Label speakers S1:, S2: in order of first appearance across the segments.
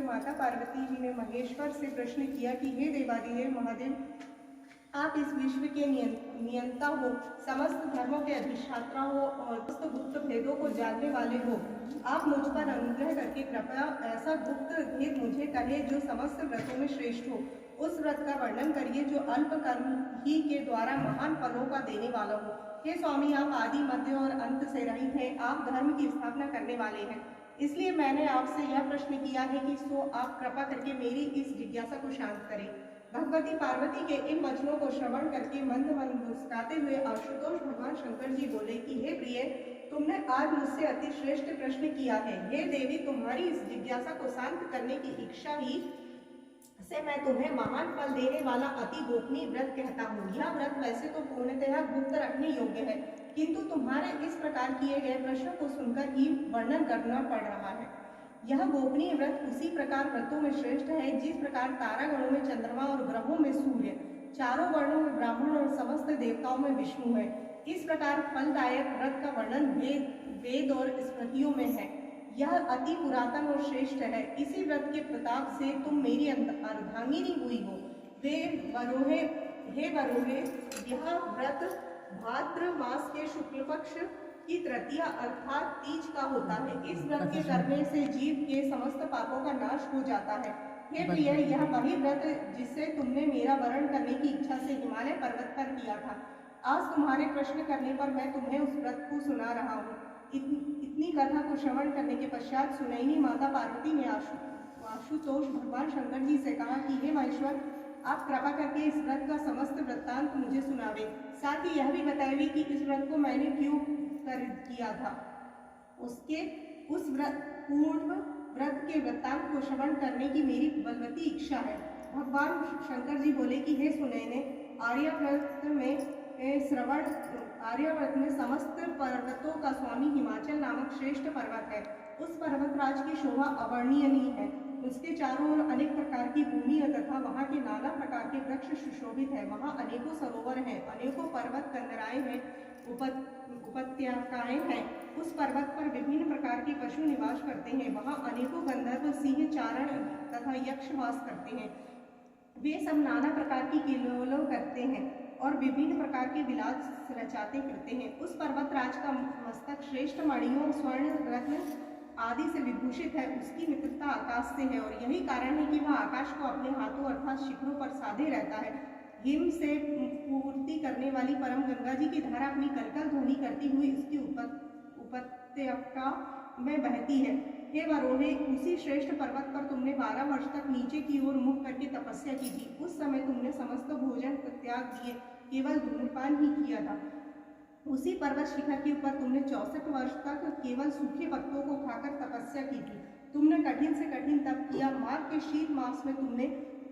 S1: माता पार्वती जी ने महेश्वर से प्रश्न किया कि हे देवादिदेव महादेव, आप इस विश्व के नियंता हो, समस्त धर्मों के अधिष्ठाता हो और समस्त गुप्त भेदों को जानने वाले हो। आप मुझ पर अनुग्रह करके कृपया ऐसा गुप्त भेद मुझे कहे जो समस्त व्रतों में श्रेष्ठ हो। उस व्रत का वर्णन करिए जो अल्प कर्म ही के द्वारा महान फलों का देने वाला हो। हे स्वामी, आप आदि मध्य और अंत से रहित हैं, आप धर्म की स्थापना करने वाले हैं। इसलिए मैंने आपसे यह प्रश्न किया है कि सो आप कृपा करके मेरी इस जिज्ञासा को शांत करें। भगवती पार्वती के इन वचनों को श्रवण करके मंद मंद मुस्कुराते हुए आशुतोष भगवान शंकर जी बोले कि हे प्रिय, तुमने आज मुझसे अति श्रेष्ठ प्रश्न किया है। हे देवी, तुम्हारी इस जिज्ञासा को शांत करने की इच्छा ही से मैं तुम्हें महान फल देने वाला अति गोपनीय व्रत कहता हूँ। यह व्रत वैसे तो पूर्णतः गुप्त रखने योग्य है, किंतु तुम्हारे इस प्रकार किए गए प्रश्नों को सुनकर ही वर्णन करना पड़ रहा है। यह गोपनीय व्रत उसी प्रकार व्रतों में श्रेष्ठ है जिस प्रकार तारागणों में चंद्रमा और ग्रहों में सूर्य, चारों वर्णों में ब्राह्मण और समस्त देवताओं में विष्णु है। इस प्रकार फलदायक व्रत का वर्णन वेद और स्मृतियों में है। यह अति पुरातन और श्रेष्ठ है। इसी व्रत के प्रताप से तुम मेरी अर्धांगिनी हुई हो। हे वरोहे, यह व्रत भाद्र मास के शुक्ल पक्ष की तृतीया अर्थात तीज का होता है। इस व्रत के करने से जीव के समस्त पापों का नाश हो जाता है। हे प्रिय, यह वही व्रत जिससे तुमने मेरा वरण करने की इच्छा से हिमालय पर्वत पर किया था। आज तुम्हारे प्रश्न करने पर मैं तुम्हें उस व्रत को सुना रहा हूँ। इतनी कथा को श्रवण करने के पश्चात सुनैनी माता पार्वती ने आशुतोष भगवान शंकर जी से कहा कि हे महेश्वर, आप कृपा करके इस व्रत का समस्त वृत्तांत मुझे सुनावे। साथ ही यह भी बताएगी कि इस व्रत को मैंने क्यों किया था। उस पूर्व व्रत के वृत्तांत को श्रवण करने की मेरी बलवती इच्छा है। भगवान शंकर जी बोले कि हे सुनैने, आर्यव्रत में समस्त पर्वतों का स्वामी हिमाचल नामक श्रेष्ठ पर्वत है। उस पर्वतराज की शोभा अवर्णनीय है। उसके चारों ओर अनेक प्रकार की भूमि तथा वहाँ के नाना प्रकार के वृक्ष सुशोभित है। वहाँ अनेकों सरोवर हैं, अनेकों पर्वत कंदराएं हैं, उपत्यकाएं हैं। उस पर्वत पर विभिन्न प्रकार के पशु निवास करते हैं। वहाँ अनेकों गंधर्व, सिंह, चारण तथा यक्ष वास करते हैं। वे सब नाना प्रकार की किलोलों करते हैं और विभिन्न प्रकार के विलास रचाते फिरते हैं। उस पर्वतराज का मस्तक श्रेष्ठ मणियों, स्वर्ण, रत्न आदि से विभूषित है। उसकी मित्रता आकाश से है और यही कारण है कि वह आकाश को अपने हाथों अर्थात शिखरों पर साधे रहता है। हिम से पूर्ति करने वाली परम गंगा जी की धारा अपनी कलकल ध्वनि करती हुई उसकी उपत्यका में बहती है। हे वरोहे, उसी श्रेष्ठ पर्वत पर तुमने 12 वर्ष तक नीचे की ओर मुख करके तपस्या की थी। उस समय तुमने समस्त भोजन त्याग दिए, केवल धूम्रपान ही किया था। उसी पर्वत शिखर के ऊपर तुमने 64 वर्ष तक केवल सूखे पत्तों को खाकर तपस्या की थी। तुमने कठिन से कठिन तप किया। माघ के शीत मास में तुमने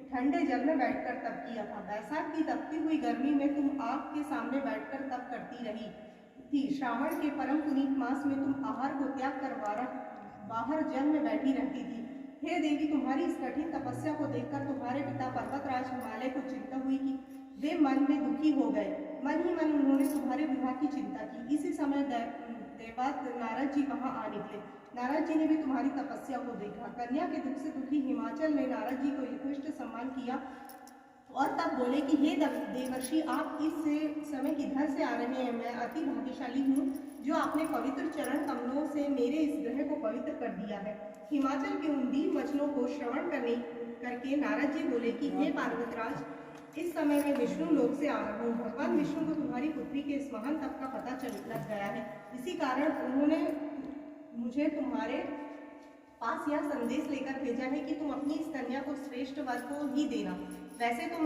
S1: ठंडे जल में बैठकर तप किया था। वैशाख की तपती हुई गर्मी में तुम आग के सामने बैठकर तप करती रही थी। श्रावण के परम पुनीत मास में तुम आहार को त्याग कर बाहर जल में बैठी रहती थी। हे देवी, तुम्हारी इस कठिन तपस्या को देखकर तुम्हारे पिता पर्वतराज हिमालय को चिंता हुई कि वे मन में दुखी हो गए। मन ही मन उन्होंने तुम्हारे विवाह की चिंता की। इसी समय देवता नारद जी वहां आ निकले। नारद जी ने भी तुम्हारी तपस्या को देखा। कन्या के दुख से दुखी हिमाचल ने नारद जी को यथेष्ट सम्मान किया और तब बोले कि हे देवर्षि, आप इस समय किधर से आ रहे हैं? मैं अति भाग्यशाली हूँ जो आपने पवित्र चरण कमलों से मेरे इस ग्रह को पवित्र कर दिया है। हिमाचल के उन दीन वचनों को श्रवण करके नारद जी बोले कि हे पार्वतराज, इस समय मैं विष्णु लोक से आ रहा हूँ। भगवान विष्णु को तुम्हारी पुत्री के इस महान तप का पता लग गया है। इसी कारण उन्होंने मुझे तुम्हारे पास यह संदेश लेकर भेजा है कि तुम अपनी इस कन्या को श्रेष्ठ वर को ही देना। वैसे तो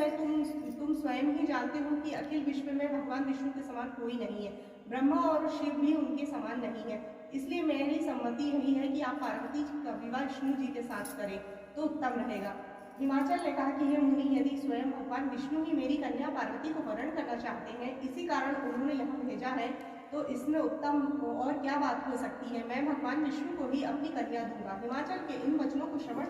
S1: तुम स्वयं ही जानते हो कि अखिल विश्व में भगवान विष्णु के समान कोई नहीं है। ब्रह्मा और शिव भी उनके समान नहीं है। इसलिए मेरी सम्मति यही है कि आप पार्वती का विवाह विष्णु जी के साथ करें तो उत्तम रहेगा। हिमाचल ने कहा कि हे मुनि, यदि स्वयं भगवान विष्णु ही मेरी कन्या पार्वती को वरण करना चाहते हैं, इसी कारण उन्होंने यहाँ भेजा है, तो इसमें उत्तम और क्या बात हो सकती है। मैं भगवान विष्णु को ही अपनी कन्या दूंगा। हिमाचल के इन वचनों को श्रवण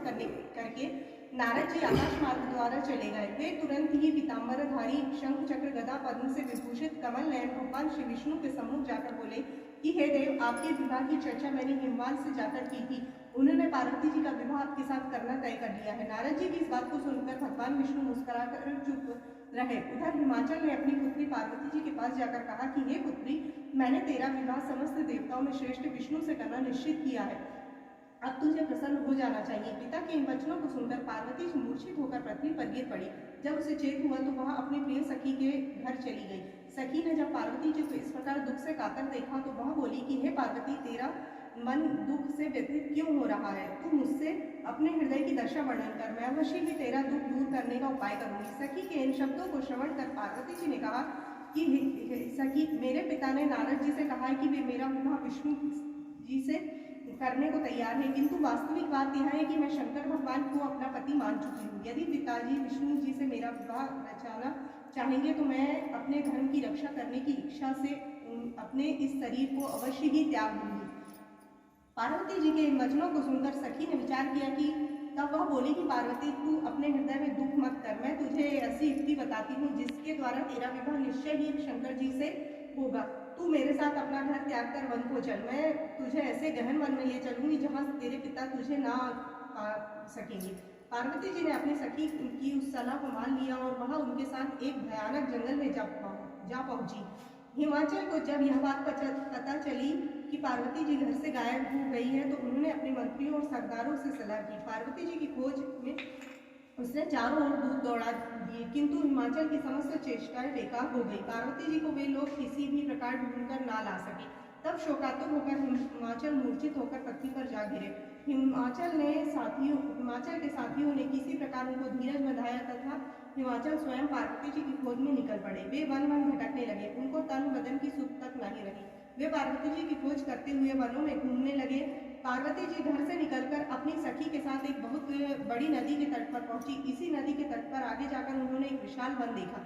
S1: करके नारद जी आकाश मार्ग द्वारा चले गए। वे तुरंत ही पीताम्बरधारी, शंख चक्र गदा पद्म से विभूषित कमल नयन भगवान श्री विष्णु के सम्मुख जाकर बोले कि हे देव, आपके विवाह की चर्चा मैंने हिमवान से जाकर की थी। उन्होंने पार्वती जी का विवाह आपके साथ करना तय कर लिया है। नारद जी की इस बात को सुनकर भगवान विष्णु मुस्कुराकर चुप रहे। उधर हिमाचल ने अपनी पुत्री पार्वती जी के पास जाकर कहा कि हे पुत्री, मैंने तेरा विवाह समस्त देवताओं में श्रेष्ठ विष्णु से करना निश्चित किया है। अब तुझे प्रसन्न हो जाना चाहिए। पिता के इन वचनों को सुनकर पार्वती मूर्छित होकर पृथ्वी पर गिर पड़ी। जब उसे चेत हुआ तो वह अपनी प्रिय सखी के घर चली गई। सखी ने जब पार्वती जी को इस प्रकार दुख से कातर देखा तो वह बोली कि हे पार्वती, तेरा मन दुख से व्यथित क्यों हो रहा है? तू मुझसे अपने हृदय की दशा वर्णन कर, मैं अवश्य ही तेरा दुख दूर करने का उपाय करूंगी। सखी के इन शब्दों को श्रवण कर पार्वती जी ने कहा कि सखी, मेरे पिता ने नारद जी से कहा है कि वे मेरा विवाह विष्णु जी से करने को तैयार है, किंतु वास्तविक बात यह है कि मैं शंकर भगवान को अपना पति मान चुकी हूँ। यदि पिताजी विष्णु जी से मेरा विवाह रचाना चाहेंगे तो मैं अपने धर्म की रक्षा करने की इच्छा से अपने इस शरीर को अवश्य ही त्याग दूंगी। पार्वती जी के इन वचनों को सुनकर सखी ने विचार किया कि तब वह बोली कि पार्वती, तू अपने हृदय में दुख मत कर, मैं तुझे ऐसी युक्ति बताती हूँ जिसके द्वारा तेरा विवाह निश्चय ही शंकर जी से होगा। तू मेरे साथ अपना घर त्याग कर वन को चल, मैं तुझे ऐसे गहन वन में ले चलूंगी जहाँ तेरे पिता तुझे ना पा सकेंगे। पार्वती जी ने अपनी सखी की उस सलाह को मान लिया और वह उनके साथ एक भयानक जंगल में जा पहुंची। हिमाचल को जब यह बात पता चली कि पार्वती जी घर से गायब हो गई है तो उन्होंने अपने मंत्रियों और सरदारों से सलाह की। पार्वती जी की खोज में उसने चारों ओर दूत दौड़ा दिए, किंतु हिमाचल की समस्त चेष्टाएं बेकार हो गई। पार्वती जी को वे लोग किसी भी प्रकार ढूंढकर ना ला सके। तब शोकातुर होकर हिमाचल मूर्छित होकर पृथ्वी पर जा गिरे। हिमाचल के साथियों ने किसी प्रकार उनको धीरज बंधाया तथा हिमाचल स्वयं पार्वती जी की खोज में निकल पड़े। वे वन भटकने लगे, उनको तन बदन की सुख तक नहीं रही। वे पार्वती जी की खोज करते हुए वनों में घूमने लगे। पार्वती जी घर से निकलकर अपनी सखी के साथ एक बहुत बड़ी नदी के तट पर पहुंची। इसी नदी के तट पर आगे जाकर उन्होंने एक विशाल वन देखा।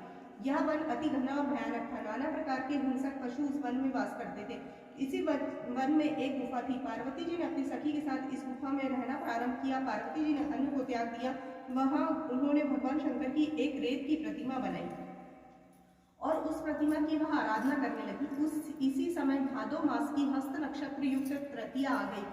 S1: यह वन अति घना और भयानक था। नाना प्रकार के हिंसक पशु उस वन में वास करते थे। इसी वन में एक गुफा थी। पार्वती जी ने अपनी सखी के साथ इस गुफा में रहना प्रारंभ किया। पार्वती जी ने अन्न को त्याग दिया। वहां उन्होंने भगवान शंकर की एक रेत की प्रतिमा बनाई और उस प्रतिमा की वह आराधना करने लगी। इसी समय भादो मास की हस्त नक्षत्र युक्त तृतीया आ गई।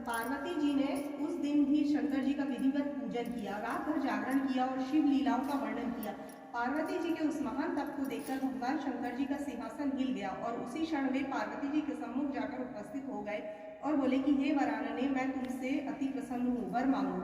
S1: पार्वती जी ने उस दिन भी शंकर जी का विधिवत पूजन किया, रात भर जागरण किया और शिव लीलाओं का वर्णन किया। पार्वती जी के उस महान तप को देखकर भगवान शंकर जी का सिंहासन हिल गया और उसी क्षण वे पार्वती जी के सम्मुख जाकर उपस्थित हो गए और बोले कि हे वरानने, मैं तुमसे अति प्रसन्न हूँ, वर मांगो।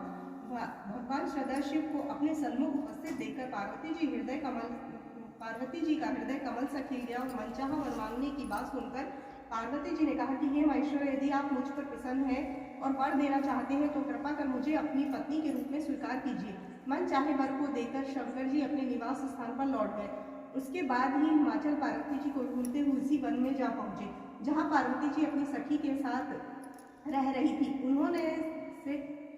S1: भगवान सदाशिव को अपने सन्मुख उपस्थित देखकर पार्वती जी का हृदय कमल सा खिल गया और मनचाहा वर मांगने की बात सुनकर पार्वती जी ने कहा कि हे महेश्वर, यदि आप मुझ पर प्रसन्न हैं और वर देना चाहते हैं तो कृपा कर मुझे अपनी पत्नी के रूप में स्वीकार कीजिए। मन चाहे वर को देकर शंकर जी अपने निवास स्थान पर लौट गए। उसके बाद ही हिमाचल पार्वती जी को ढूंढते हुए उसी वन में जा पहुंचे जहाँ पार्वती जी अपनी सखी के साथ रह रही थी। उन्होंने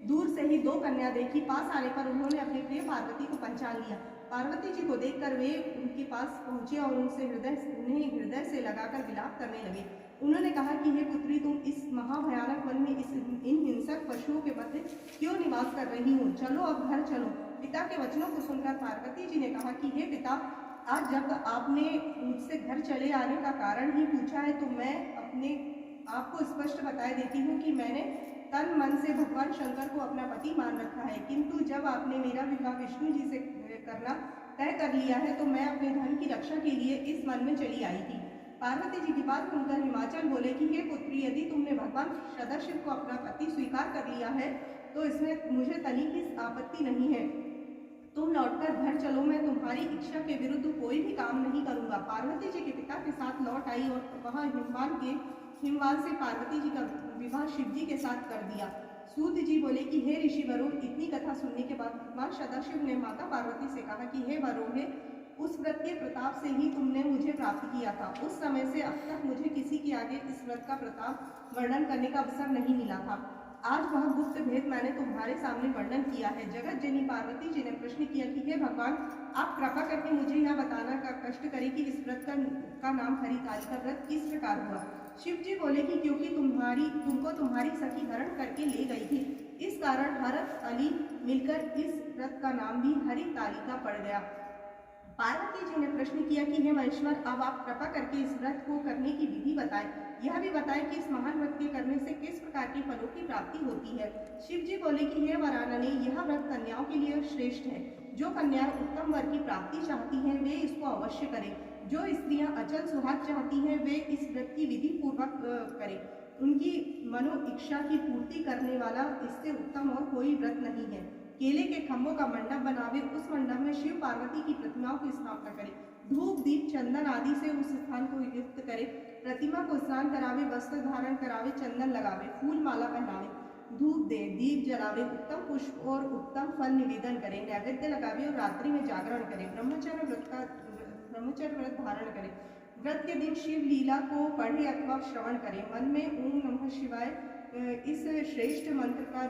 S1: दूर से ही दो कन्या देखी। पास आने पर उन्होंने अपनी प्रिय पार्वती को पहचान लिया। पार्वती जी को देखकर वे उनके पास पहुंचे और उन्हें हृदय से लगाकर विलाप करने लगे। उन्होंने कहा कि हे पुत्री, तुम इस महाभयानक वन में इन हिंसक पशुओं के मध्य क्यों निवास कर रही हो? चलो अब घर चलो। पिता के वचनों को सुनकर पार्वती जी ने कहा कि हे पिता, आज जब आपने मुझसे घर चले आने का कारण ही पूछा है तो मैं अपने आपको स्पष्ट बताए देती हूँ कि मैंने तन मन से भगवान शंकर को अपना पति मान रखा है, किंतु जब आपने मेरा विवाह विष्णु जी से करना तय कर लिया है तो मैं अपने धन की रक्षा के लिए इस वन में चली आई थी। पार्वती जी की बात सुनकर हिमाचल बोले कि हे पुत्री, यदि तुमने भगवान सदाशिव को अपना पति स्वीकार कर लिया है तो इसमें मुझे तनिक भी आपत्ति नहीं है। तुम लौटकर घर चलो, मैं तुम्हारी इच्छा के विरुद्ध कोई भी काम नहीं करूंगा। पार्वती जी के पिता के साथ लौट आई और वहां हिमवाल से पार्वती जी का विवाह शिव जी के साथ कर दिया। सूत जी बोले कि हे ऋषि वरुण, इतनी कथा सुनने के बाद भगवान सदाशिव ने माता पार्वती से कहा कि हे वरुण, उस व्रत के प्रताप से ही तुमने मुझे प्राप्त किया था। उस समय से अब तक मुझे किसी के आगे इस व्रत का प्रताप वर्णन करने का अवसर नहीं मिला था। आज वह गुप्त भेद मैंने तुम्हारे सामने वर्णन किया है। जगत जननी पार्वती जी ने प्रश्न किया कि हे भगवान, आप कृपा करके मुझे यह बताना का कष्ट करें कि इस व्रत का नाम हरितालिका व्रत किस प्रकार हुआ। शिव जी बोले कि क्योंकि तुमको तुम्हारी सखी हरण करके ले गई थी, इस कारण हरत अली मिलकर इस व्रत का नाम भी हरितालिका पड़ गया। पार्वती जी ने प्रश्न किया कि हे महेश्वर, अब आप कृपा करके इस व्रत को करने की विधि बताएं। यह भी बताएं कि इस महान व्रत के करने से किस प्रकार के फलों की प्राप्ति होती है। शिव जी बोले कि हे वरानने, यह व्रत कन्याओं के लिए श्रेष्ठ है। जो कन्याएं उत्तम वर की प्राप्ति चाहती हैं वे इसको अवश्य करें। जो स्त्रियां अचल सुहाग चाहती हैं वे इस व्रत की विधि पूर्वक करें। उनकी मनो इच्छा की पूर्ति करने वाला इससे उत्तम और कोई व्रत नहीं है। केले के खंभों का मंडप बनावे, उस मंडप में शिव पार्वती की प्रतिमाओं की स्थापना करे, धूप दीप चंदन आदि से उस स्थान को युक्त करे, प्रतिमा को स्नान करावे, वस्त्र धारण करावे, चंदन लगावे, फूल माला पहनावे, धूप दे, दीप जलावे, उत्तम पुष्प और उत्तम फल निवेदन करे, नैवेद्य लगावे और रात्रि में जागरण करे, ब्रह्मचर्य व्रत धारण करे। व्रत के दिन शिव लीला को पढ़े अथवा श्रवण करे। मन में ओम नमः शिवाय इस श्रेष्ठ मंत्र का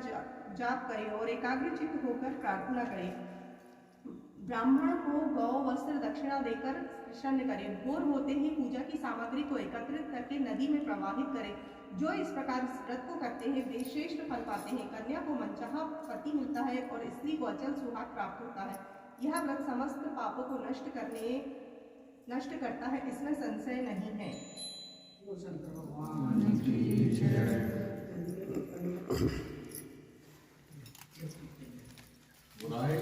S1: जाप करें और एकाग्रचित्त होकर प्रार्थना करें। ब्राह्मण को गौ वस्त्र दक्षिणा देकर प्रसन्न करें। भोर होते ही पूजा की सामग्री को एकत्रित करके नदी में प्रवाहित करें। जो इस प्रकार इस व्रत को करते हैं वे श्रेष्ठ फल पाते हैं। कन्या को मनचाहा पति मिलता है और स्त्री को अचल सुहाग प्राप्त होता है। यह व्रत समस्त पापों को नष्ट करता है, इसमें संशय नहीं है।
S2: बुराई